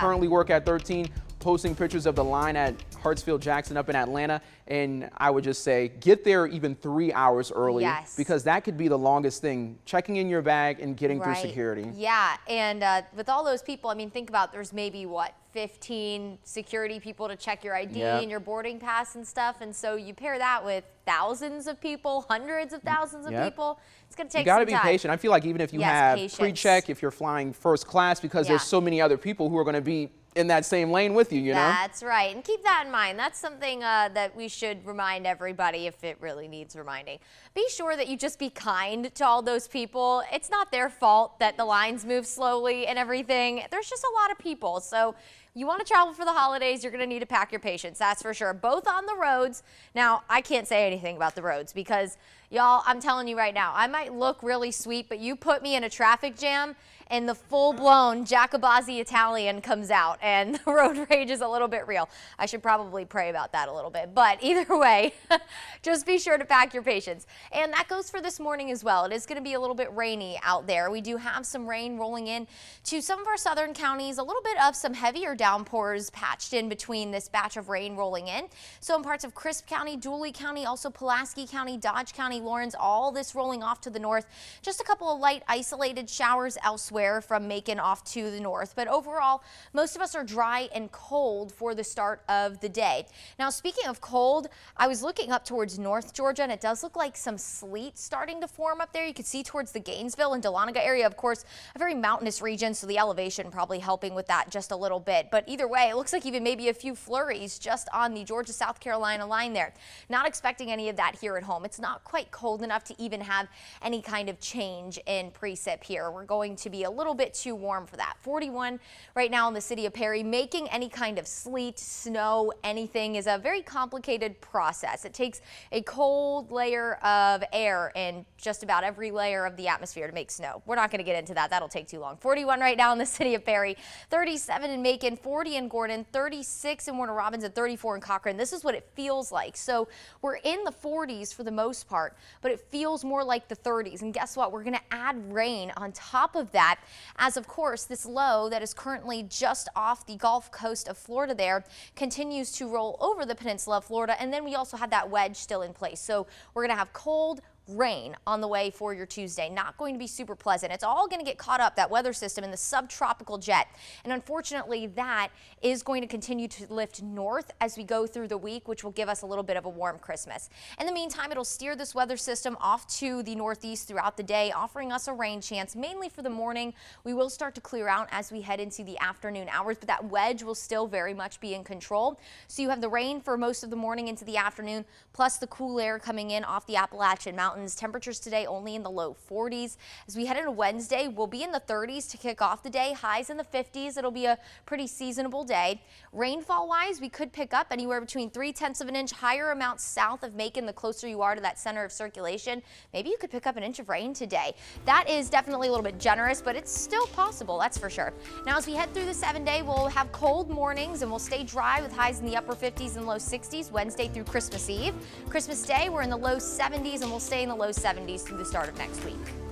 currently work at 13, posting pictures of the line at Hartsfield-Jackson up in Atlanta, and I would just say get there even 3 hours early, because that could be the longest thing, checking in your bag and getting through security. Yeah, and with all those people, I mean, think about there's maybe, what, 15 security people to check your ID and your boarding pass and stuff, and so you pair that with thousands of people, hundreds of thousands of people, it's going to take some time. You got to be patient. I feel like even if you have pre-check, if you're flying first class, because there's so many other people who are going to be in that same lane with you, you know? That's right. And keep that in mind. That's something that we should remind everybody if it really needs reminding. Be sure that you just be kind to all those people. It's not their fault that the lines move slowly and everything. There's just a lot of people. So you want to travel for the holidays, you're going to need to pack your patience. That's for sure. Both on the roads. Now, I can't say anything about the roads because, y'all, I'm telling you right now, I might look really sweet, but you put me in a traffic jam and the full-blown Jacobazzi Italian comes out and the road rage is a little bit real. I should probably pray about that a little bit, but either way, just be sure to pack your patience. And that goes for this morning as well. It is going to be a little bit rainy out there. We do have some rain rolling in to some of our southern counties, a little bit of some heavier downpours patched in between this batch of rain rolling in. So in parts of Crisp County, Dooley County, also Pulaski County, Dodge County, Lawrence, all this rolling off to the north. Just a couple of light isolated showers elsewhere from Macon off to the north, but overall most of us are dry and cold for the start of the day. Now, speaking of cold, I was looking up towards North Georgia and it does look like some sleet starting to form up there. You can see towards the Gainesville and Dahlonega area, of course, a very mountainous region, so the elevation probably helping with that just a little bit. But either way, it looks like even maybe a few flurries just on the Georgia-South Carolina line there. Not expecting any of that here at home. It's not quite cold enough to even have any kind of change in precip here. We're going to be a little bit too warm for that. 41 right now in the city of Perry. Making any kind of sleet, snow, anything is a very complicated process. It takes a cold layer of air in just about every layer of the atmosphere to make snow. We're not going to get into that. That'll take too long. 41 right now in the city of Perry, 37 in Macon, 40 in Gordon, 36 in Warner Robins, and 34 in Cochrane. This is what it feels like. So we're in the 40s for the most part, but it feels more like the 30s. And guess what? We're going to add rain on top of that, as of course this low that is currently just off the Gulf Coast of Florida there continues to roll over the peninsula of Florida, and then we also have that wedge still in place. So we're going to have cold rain on the way for your Tuesday. Not going to be super pleasant. It's all going to get caught up, that weather system, in the subtropical jet. And unfortunately, that is going to continue to lift north as we go through the week, which will give us a little bit of a warm Christmas. In the meantime, it'll steer this weather system off to the northeast throughout the day, offering us a rain chance, mainly for the morning. We will start to clear out as we head into the afternoon hours, but that wedge will still very much be in control. So you have the rain for most of the morning into the afternoon, plus the cool air coming in off the Appalachian Mountains. Temperatures today only in the low 40s. As we head into Wednesday, we'll be in the 30s to kick off the day. Highs in the 50s. It'll be a pretty seasonable day. Rainfall wise, we could pick up anywhere between 3/10 of an inch, higher amounts south of Macon. The closer you are to that center of circulation, maybe you could pick up an inch of rain today. That is definitely a little bit generous, but it's still possible, that's for sure. Now, as we head through the 7-day, we'll have cold mornings and we'll stay dry with highs in the upper 50s and low 60s Wednesday through Christmas Eve. Christmas Day, we're in the low 70s and we'll stay in the low 70s through the start of next week.